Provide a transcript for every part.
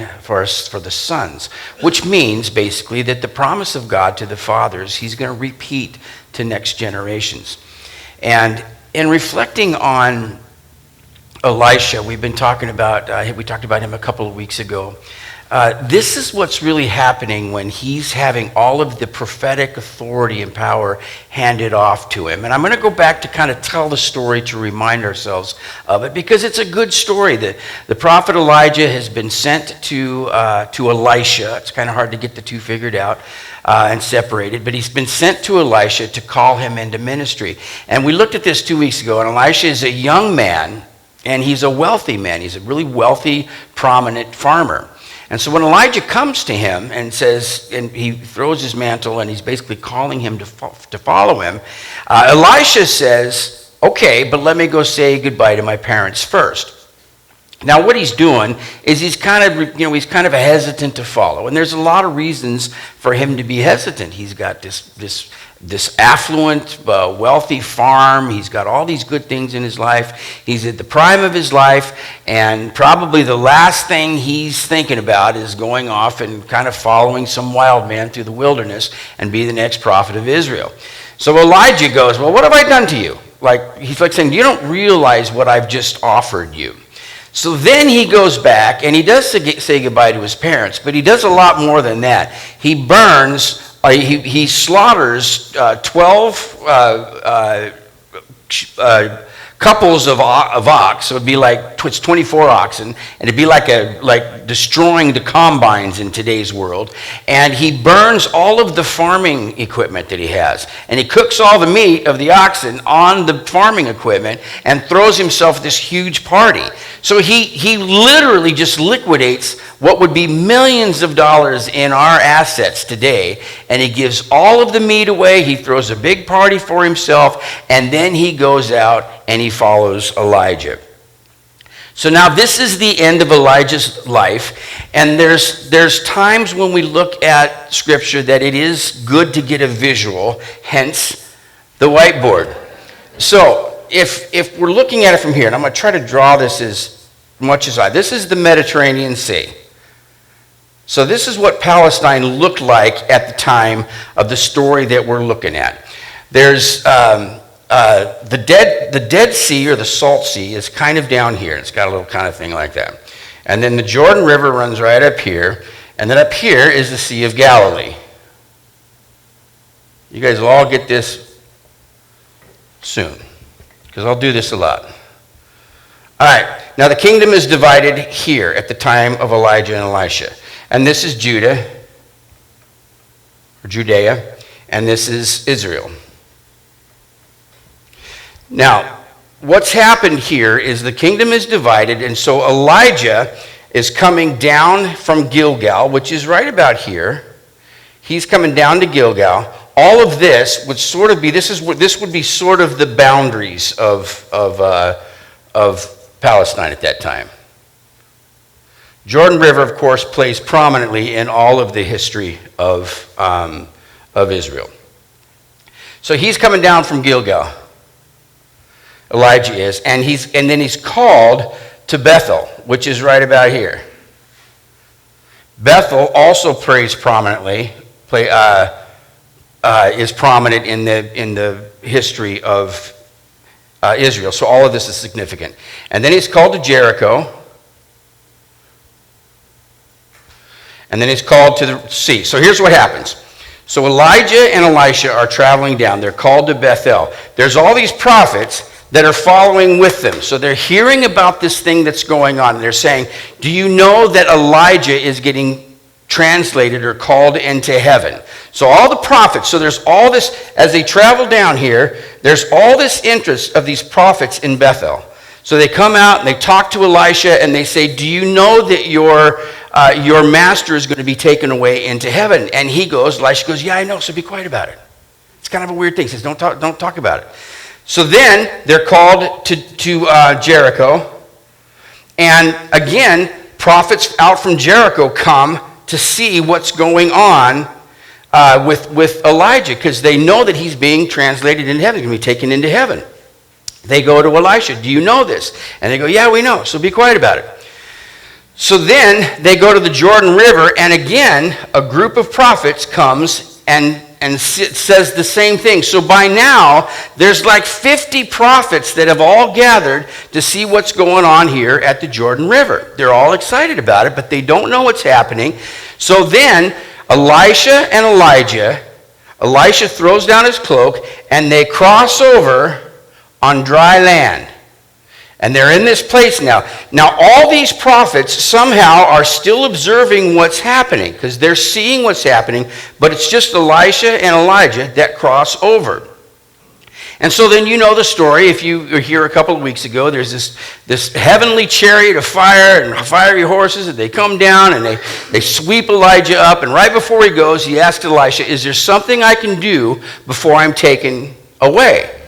line for the sons, which means basically that the promise of God to the fathers, he's going to repeat to next generations. And in reflecting on Elisha, we talked about him a couple of weeks ago. This is what's really happening when he's having all of the prophetic authority and power handed off to him. And I'm going to go back to kind of tell the story to remind ourselves of it, because it's a good story. The prophet Elijah has been sent to Elisha. It's kind of hard to get the two figured out and separated, but he's been sent to Elisha to call him into ministry. And we looked at this 2 weeks ago, and Elisha is a young man, and he's a wealthy man. He's a really wealthy, prominent farmer. And so when Elijah comes to him and says, and he throws his mantle and he's basically calling him to follow him, Elisha says, okay, but let me go say goodbye to my parents first. Now what he's doing is he's kind of hesitant to follow. And there's a lot of reasons for him to be hesitant. He's got this affluent, wealthy farm. He's got all these good things in his life. He's at the prime of his life, and probably the last thing he's thinking about is going off and kind of following some wild man through the wilderness and be the next prophet of Israel. So Elijah goes, well, what have I done to you? He's like saying, you don't realize what I've just offered you. So then he goes back, and he does say goodbye to his parents, but he does a lot more than that. He burns, he slaughters 12 couples of ox. So it'd be like, it's 24 oxen, and it'd be like destroying the combines in today's world. And he burns all of the farming equipment that he has, and he cooks all the meat of the oxen on the farming equipment and throws himself this huge party. So he literally just liquidates what would be millions of dollars in our assets today, and he gives all of the meat away. He throws a big party for himself, and then he goes out and he follows Elijah. So now this is the end of Elijah's life, and there's times when we look at Scripture that it is good to get a visual, hence the whiteboard. So if we're looking at it from here, and I'm going to try to draw this as much as this is the Mediterranean Sea. So this is what Palestine looked like at the time of the story that we're looking at. There's the Dead Sea, or the Salt Sea, is kind of down here. It's got a little kind of thing like that. And then the Jordan River runs right up here, and then up here is the Sea of Galilee. You guys will all get this soon, because I'll do this a lot. All right, now the kingdom is divided here at the time of Elijah and Elisha. And this is Judah, or Judea, and this is Israel. Now, what's happened here is the kingdom is divided, and so Elijah is coming down from Gilgal, which is right about here. He's coming down to Gilgal. All of this would sort of be, this would be sort of the boundaries of Palestine at that time. Jordan River, of course, plays prominently in all of the history of Israel. So he's coming down from Gilgal. Elijah is, and then he's called to Bethel, which is right about here. Bethel also plays prominently, is prominent in the history of Israel. So all of this is significant. And then he's called to Jericho. And then he's called to the sea. So here's what happens. So Elijah and Elisha are traveling down. They're called to Bethel. There's all these prophets that are following with them. So they're hearing about this thing that's going on. And they're saying, do you know that Elijah is getting translated or called into heaven? So all the prophets, so there's all this, as they travel down here, there's all this interest of these prophets in Bethel. So they come out and they talk to Elisha and they say, do you know that your master is going to be taken away into heaven? And Elisha goes, yeah, I know, so be quiet about it. It's kind of a weird thing. He says, don't talk about it. So then they're called to Jericho. And again, prophets out from Jericho come to see what's going on with Elijah, because they know that he's being translated into heaven. He's going to be taken into heaven. They go to Elisha, do you know this? And they go, yeah, we know, so be quiet about it. So then they go to the Jordan River, and again, a group of prophets comes and says the same thing. So by now, there's like 50 prophets that have all gathered to see what's going on here at the Jordan River. They're all excited about it, but they don't know what's happening. So then, Elisha and Elisha throws down his cloak, and they cross over on dry land. And they're in this place now. Now, all these prophets somehow are still observing what's happening because they're seeing what's happening, but it's just Elisha and Elijah that cross over. And so then you know the story. If you were here a couple of weeks ago, there's this heavenly chariot of fire and fiery horses, and they come down and they sweep Elijah up. And right before he goes, he asks Elisha, is there something I can do before I'm taken away?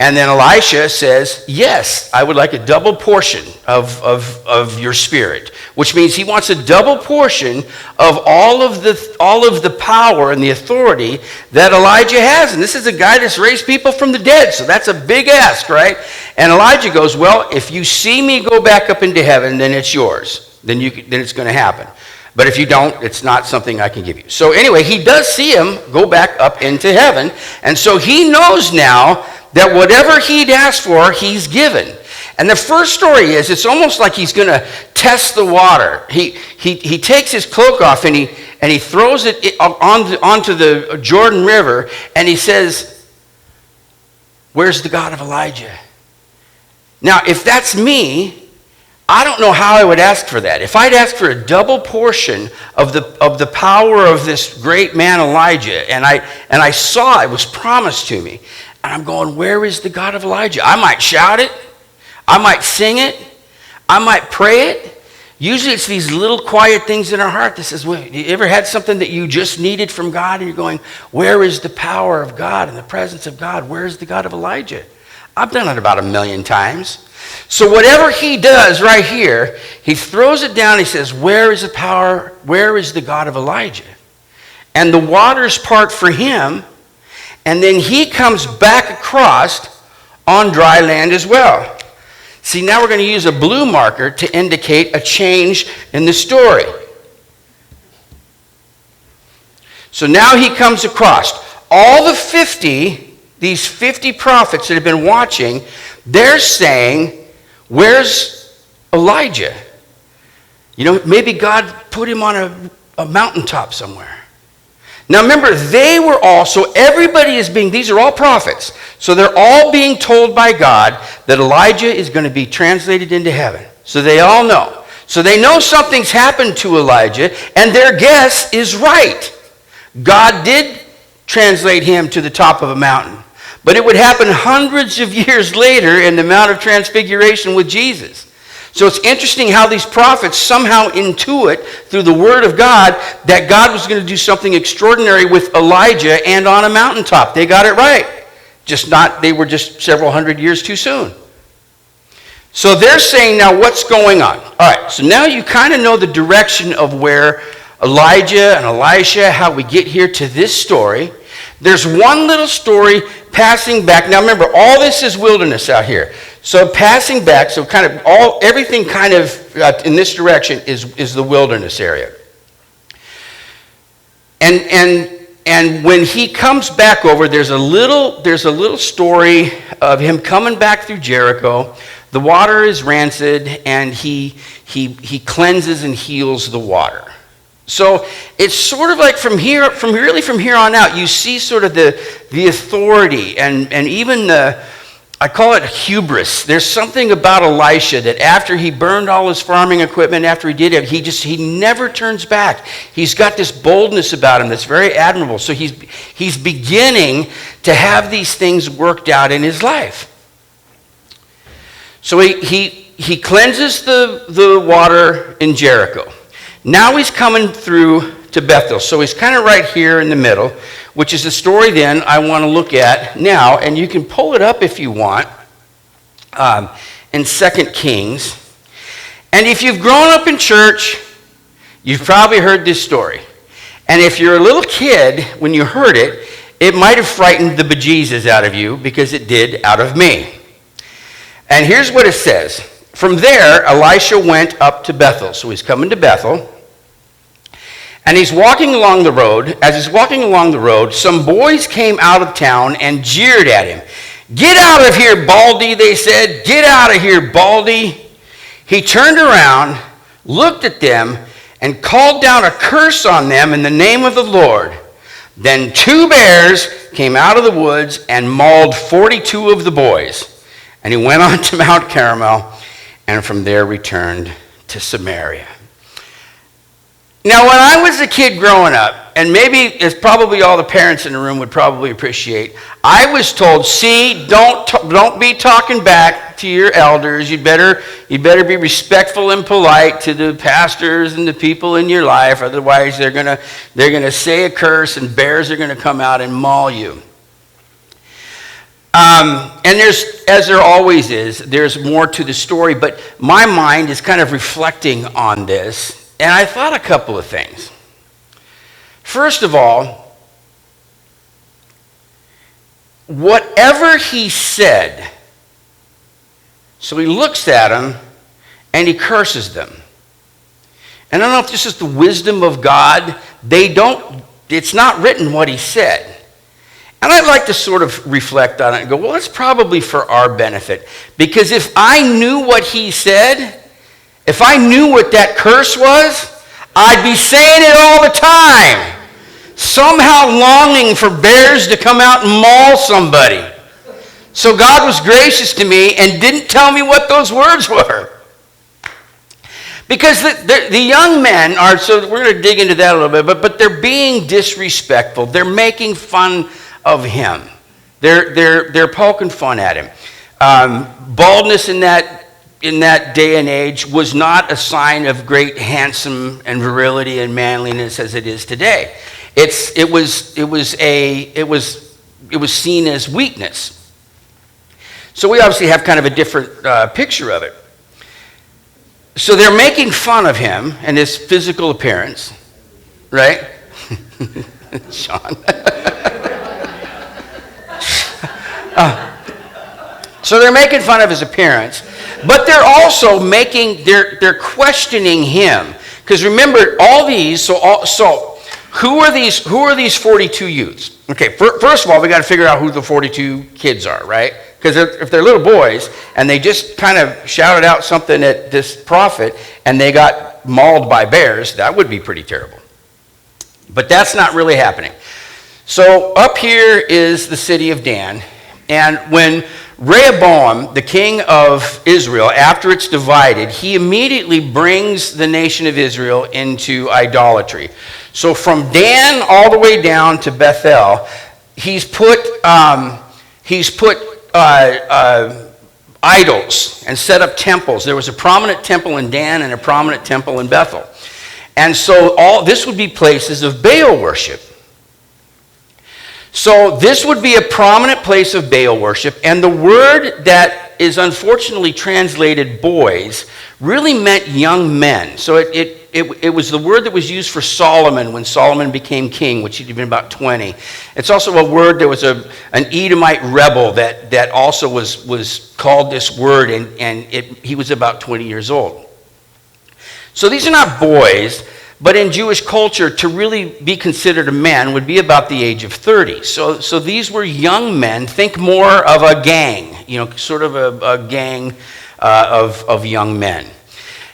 And then Elisha says, yes, I would like a double portion of your spirit, which means he wants a double portion of all of the power and the authority that Elijah has. And this is a guy that's raised people from the dead, so that's a big ask, right? And Elijah goes, well, if you see me go back up into heaven, then it's yours. Then it's going to happen. But if you don't, it's not something I can give you. So anyway, he does see him go back up into heaven, and so he knows now that whatever he'd asked for, he's given. And the first story is, it's almost like he's going to test the water. He takes his cloak off and he throws it onto the Jordan River, and he says, where's the God of Elijah? Now, if that's me, I don't know how I would ask for that. If I'd asked for a double portion of the power of this great man Elijah, and I saw it was promised to me, and I'm going, where is the God of Elijah? I might shout it. I might sing it. I might pray it. Usually it's these little quiet things in our heart that says, well, you ever had something that you just needed from God, and you're going, where is the power of God and the presence of God? Where is the God of Elijah? I've done it about 1,000,000 times. So whatever he does right here, he throws it down. He says, where is the power? Where is the God of Elijah? And the waters part for him. And then he comes back across on dry land as well. See, now we're going to use a blue marker to indicate a change in the story. So now he comes across. All the 50, these 50 prophets that have been watching, they're saying, where's Elijah? You know, maybe God put him on a mountaintop somewhere. Now remember, they were all, so everybody is being, these are all prophets, so they're all being told by God that Elijah is going to be translated into heaven. So they all know. So they know something's happened to Elijah, and their guess is right. God did translate him to the top of a mountain, but it would happen hundreds of years later in the Mount of Transfiguration with Jesus. So it's interesting how these prophets somehow intuit through the word of God that God was going to do something extraordinary with Elijah and on a mountaintop. They got it right. They were just several hundred years too soon. So they're saying, now what's going on? All right, so now you kind of know the direction of where Elijah and Elisha, how we get here to this story. There's one little story passing back. Now remember, all this is wilderness out here. So passing back, so kind of everything kind of in this direction is the wilderness area. And when he comes back over, there's a little story of him coming back through Jericho. The water is rancid, and he cleanses and heals the water. So it's sort of like from here on out, you see sort of the authority and even I call it hubris. There's something about Elisha that after he burned all his farming equipment, after he did it, he never turns back. He's got this boldness about him that's very admirable. So he's beginning to have these things worked out in his life. So he cleanses the water in Jericho. Now he's coming through to Bethel. So he's kind of right here in the middle, which is the story then I want to look at now. And you can pull it up if you want in 2 Kings. And if you've grown up in church, you've probably heard this story. And if you're a little kid, when you heard it, it might have frightened the bejesus out of you, because it did out of me. And here's what it says. From there, Elisha went up to Bethel. So he's coming to Bethel. And he's walking along the road. As he's walking along the road, some boys came out of town and jeered at him. "Get out of here, Baldy," they said. "Get out of here, Baldy." He turned around, looked at them, and called down a curse on them in the name of the Lord. Then 2 bears came out of the woods and mauled 42 of the boys. And he went on to Mount Carmel, and from there returned to Samaria. Now, when I was a kid growing up, and maybe it's probably all the parents in the room would probably appreciate, I was told, see, don't be talking back to your elders. You better be respectful and polite to the pastors and the people in your life. Otherwise, they're gonna say a curse, and bears are gonna come out and maul you. And there's, as there always is, there's more to the story. But my mind is kind of reflecting on this. And I thought a couple of things. First of all, whatever he said, so he looks at them and he curses them. And I don't know if this is the wisdom of God. It's not written what he said. And I'd like to sort of reflect on it and go, well, it's probably for our benefit. Because if I knew what he said, if I knew what that curse was, I'd be saying it all the time. Somehow longing for bears to come out and maul somebody. So God was gracious to me and didn't tell me what those words were. Because the young men are, so we're going to dig into that a little bit, but they're being disrespectful. They're making fun of him. They're poking fun at him. Baldness in that day and age was not a sign of great handsome and virility and manliness as it is today. It was seen as weakness. So we obviously have kind of a different picture of it. So they're making fun of him and his physical appearance, right? Sean. So they're making fun of his appearance, but they're also they're questioning him. Because remember, all these, so who are these 42 youths? Okay, first of all, we got to figure out who the 42 kids are, right? Because if they're little boys and they just kind of shouted out something at this prophet and they got mauled by bears, that would be pretty terrible. But that's not really happening. So up here is the city of Dan, and when Rehoboam, the king of Israel, after it's divided, he immediately brings the nation of Israel into idolatry. So from Dan all the way down to Bethel, he's put idols and set up temples. There was a prominent temple in Dan and a prominent temple in Bethel. And so this would be places of Baal worship. So this would be a prominent place of Baal worship, and the word that is unfortunately translated boys really meant young men. So it was the word that was used for Solomon when Solomon became king, which he'd been about 20. It's also a word, there was an Edomite rebel that also was called this word, and he was about 20 years old. So these are not boys. But in Jewish culture, to really be considered a man would be about the age of 30. So these were young men. Think more of a gang, sort of a gang of young men.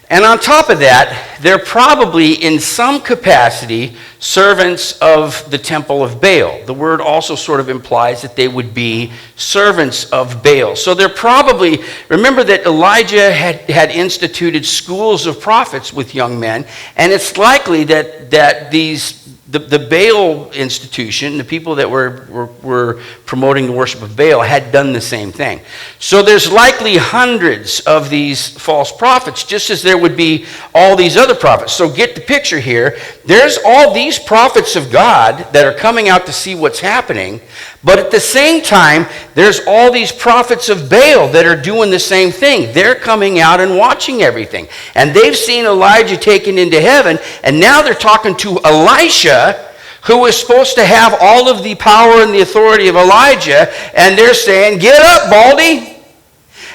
And on top of that, they're probably in some capacity servants of the temple of Baal. The word also sort of implies that they would be servants of Baal. So they're probably, remember that Elijah had instituted schools of prophets with young men, and it's likely that the Baal institution, the people that were promoting the worship of Baal, had done the same thing. So there's likely hundreds of these false prophets, just as there would be all these other prophets. So get the picture here. There's all these prophets of God that are coming out to see what's happening, but at the same time, there's all these prophets of Baal that are doing the same thing. They're coming out and watching everything. And they've seen Elijah taken into heaven, and now they're talking to Elisha, who was supposed to have all of the power and the authority of Elijah, and they're saying, "Get up, Baldy."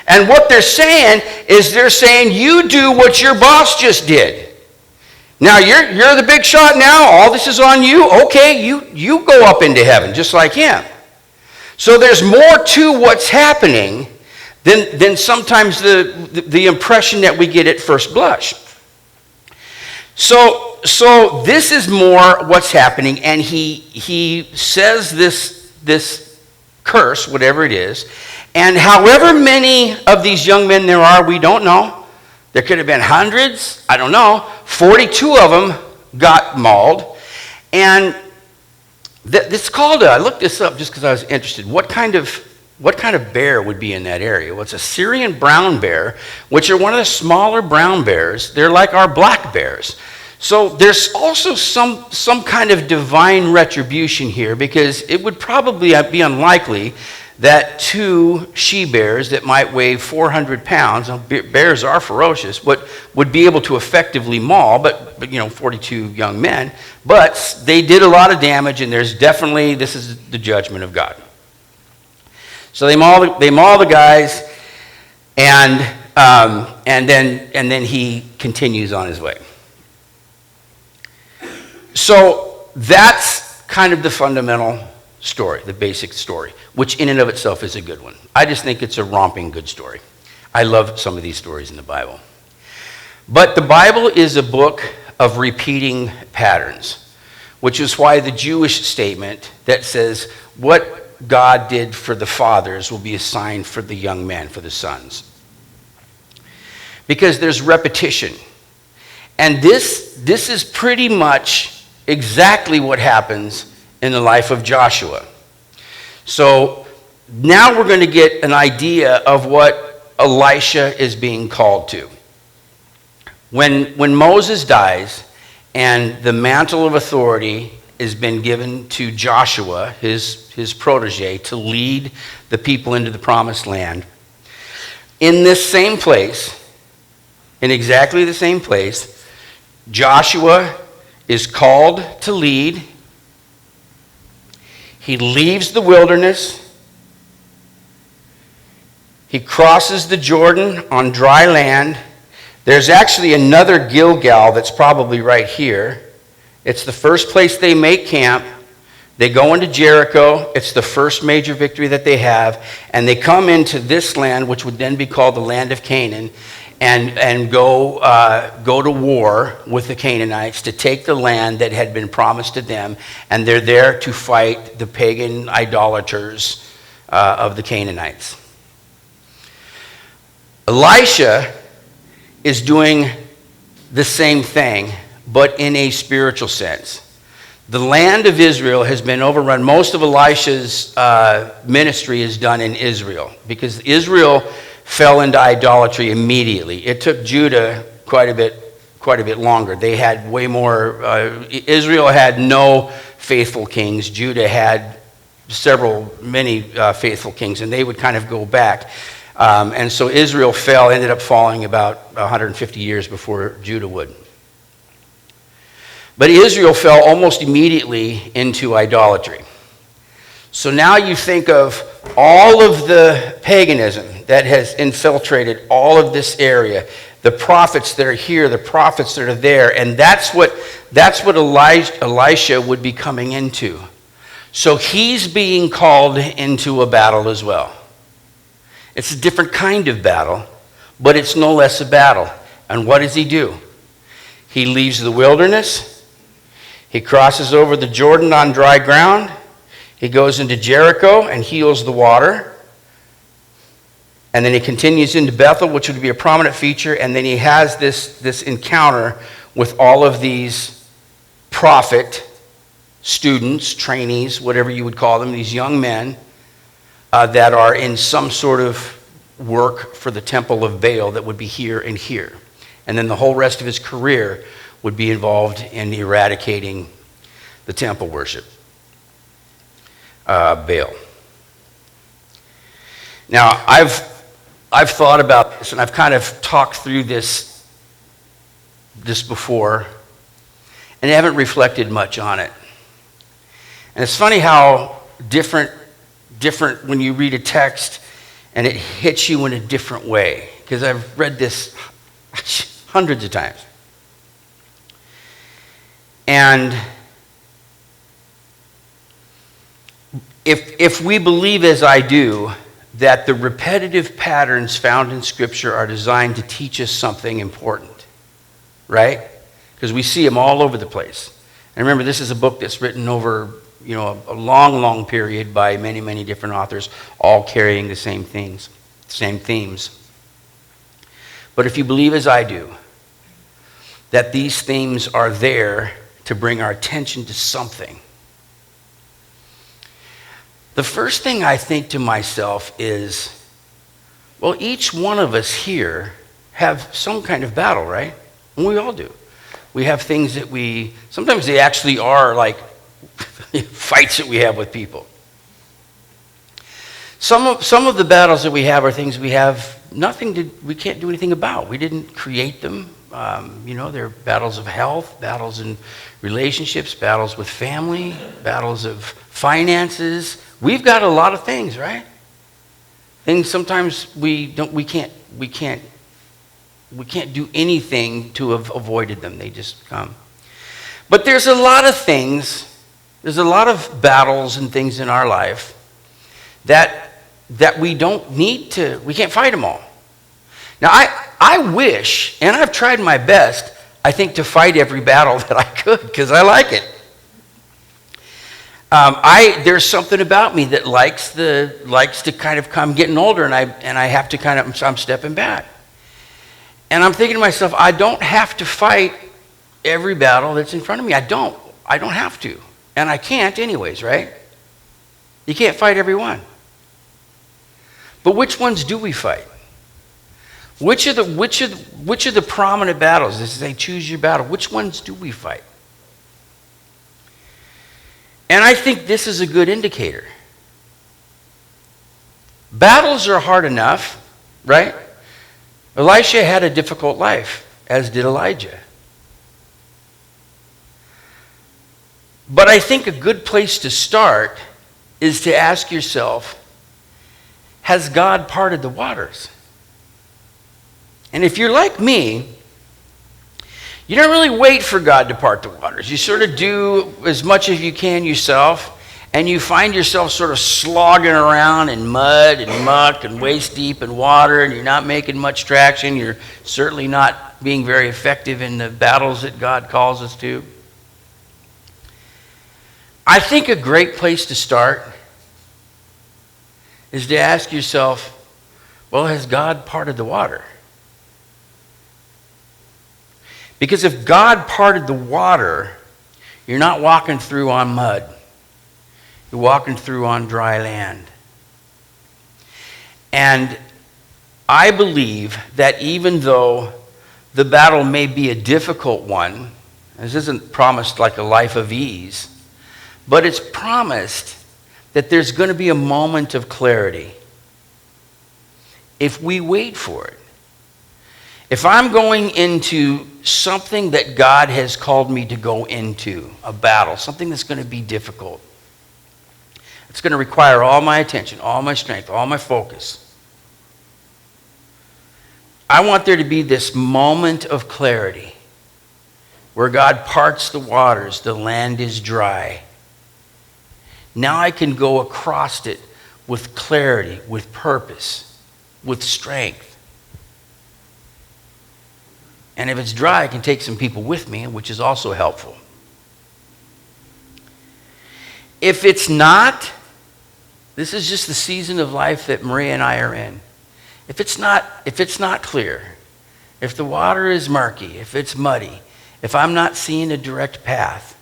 And what they're saying is they're saying, you do what your boss just did. Now, you're the big shot now. All this is on you. Okay, you go up into heaven just like him. So there's more to what's happening than sometimes the impression that we get at first blush. So this is more what's happening, and he says this curse, whatever it is, and however many of these young men there are, we don't know. There could have been hundreds, I don't know. 42 of them got mauled, and it's called, I looked this up just because I was interested. What kind of bear would be in that area? Well, it's a Syrian brown bear, which are one of the smaller brown bears. They're like our black bears. So there's also some kind of divine retribution here, because it would probably be unlikely that two she-bears that might weigh 400 pounds, bears are ferocious, but would be able to effectively maul, but 42 young men. But they did a lot of damage, and this is the judgment of God. So they maul the guys, and then he continues on his way. So that's kind of the fundamental story, the basic story, which in and of itself is a good one. I just think it's a romping good story. I love some of these stories in the Bible. But the Bible is a book of repeating patterns, which is why the Jewish statement that says what God did for the fathers will be a sign for the young men, for the sons. Because there's repetition. And this is pretty much exactly what happens in the life of Joshua. So now we're going to get an idea of what Elisha is being called to. When Moses dies and the mantle of authority has been given to Joshua, his protege, to lead the people into the promised land, in this same place, in exactly the same place, Joshua is called to lead. He leaves the wilderness. He crosses the Jordan on dry land. There's actually another Gilgal that's probably right here. It's the first place they make camp. They go into Jericho. It's the first major victory that they have. And they come into this land, which would then be called the land of Canaan, and go to war with the Canaanites to take the land that had been promised to them, and they're there to fight the pagan idolaters of the Canaanites. Elisha is doing the same thing, but in a spiritual sense. The land of Israel has been overrun. Most of Elisha's ministry is done in Israel, because Israel fell into idolatry immediately. It took Judah quite a bit longer. They had way more. Israel had no faithful kings. Judah had many faithful kings, and they would kind of go back. And so Israel ended up falling about 150 years before Judah would. But Israel fell almost immediately into idolatry. So now you think of all of the paganism that has infiltrated all of this area, the prophets that are here, the prophets that are there, and that's what Elisha would be coming into. So he's being called into a battle as well. It's a different kind of battle, but it's no less a battle. And what does he do? He leaves the wilderness. He crosses over the Jordan on dry ground. He goes into Jericho and heals the water. And then he continues into Bethel, which would be a prominent feature. And then he has this encounter with all of these prophet students, trainees, whatever you would call them, these young men that are in some sort of work for the temple of Baal that would be here and here. And then the whole rest of his career would be involved in eradicating the temple worship. Baal. Now, I've thought about this, and I've kind of talked through this before, and I haven't reflected much on it. And it's funny how different when you read a text and it hits you in a different way. Because I've read this hundreds of times. And if we believe, as I do, that the repetitive patterns found in Scripture are designed to teach us something important, right? Because we see them all over the place. And remember, this is a book that's written over, a long, long period by many, many different authors, all carrying the same themes. But if you believe, as I do, that these themes are there to bring our attention to something, the first thing I think to myself is, well, each one of us here have some kind of battle, right? And we all do. We have things that sometimes they actually are like fights that we have with people. Some of the battles that we have are things we can't do anything about. We didn't create them. They're battles of health, battles in relationships, battles with family, battles of finances. We've got a lot of things, right? Things sometimes we can't do anything to have avoided them. They just come. But there's a lot of things, there's a lot of battles and things in our life that we don't need to, we can't fight them all. Now, I wish, and I've tried my best, I think, to fight every battle that I could, because I like it. There's something about me that likes to kind of come getting older, and I have to I'm stepping back. And I'm thinking to myself, I don't have to fight every battle that's in front of me. I don't have to. And I can't anyways, right? You can't fight every one. But which ones do we fight? Which are the prominent battles? As they choose your battle, which ones do we fight? And I think this is a good indicator. Battles are hard enough, right? Elisha had a difficult life, as did Elijah. But I think a good place to start is to ask yourself, has God parted the waters? And if you're like me, you don't really wait for God to part the waters. You sort of do as much as you can yourself, and you find yourself sort of slogging around in mud and muck and waist deep in water, and you're not making much traction. You're certainly not being very effective in the battles that God calls us to. I think a great place to start is to ask yourself, well, has God parted the water? Because if God parted the water, you're not walking through on mud. You're walking through on dry land. And I believe that even though the battle may be a difficult one, this isn't promised like a life of ease, but it's promised that there's going to be a moment of clarity if we wait for it. If I'm going into something that God has called me to go into, a battle, something that's going to be difficult, it's going to require all my attention, all my strength, all my focus. I want there to be this moment of clarity where God parts the waters, the land is dry. Now I can go across it with clarity, with purpose, with strength. And if it's dry, I can take some people with me, which is also helpful. If it's not, this is just the season of life that Maria and I are in. If it's not clear, if the water is murky, if it's muddy, if I'm not seeing a direct path,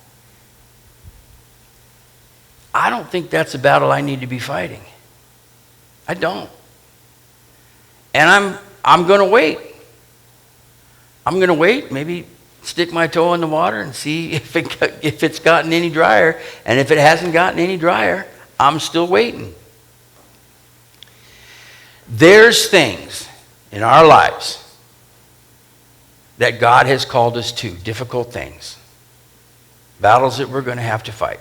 I don't think that's a battle I need to be fighting. I don't. And I'm going to wait. I'm going to wait, maybe stick my toe in the water and see if it's gotten any drier. And if it hasn't gotten any drier, I'm still waiting. There's things in our lives that God has called us to, difficult things, battles that we're going to have to fight.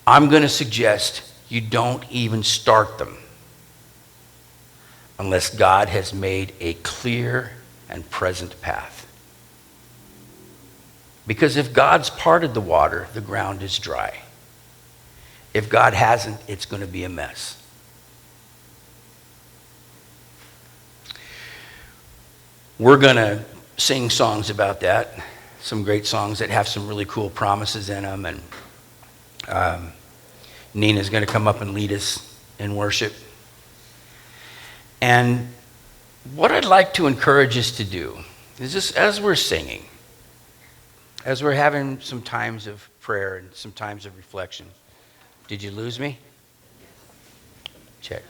I'm going to suggest you don't even start them. unless God has made a clear and present path. Because if God's parted the water, the ground is dry. If God hasn't, it's going to be a mess. We're going to sing songs about that, some great songs that have some really cool promises in them. And Nina's going to come up and lead us in worship. And what I'd like to encourage us to do is just as we're singing, as we're having some times of prayer and some times of reflection. Did you lose me? Check.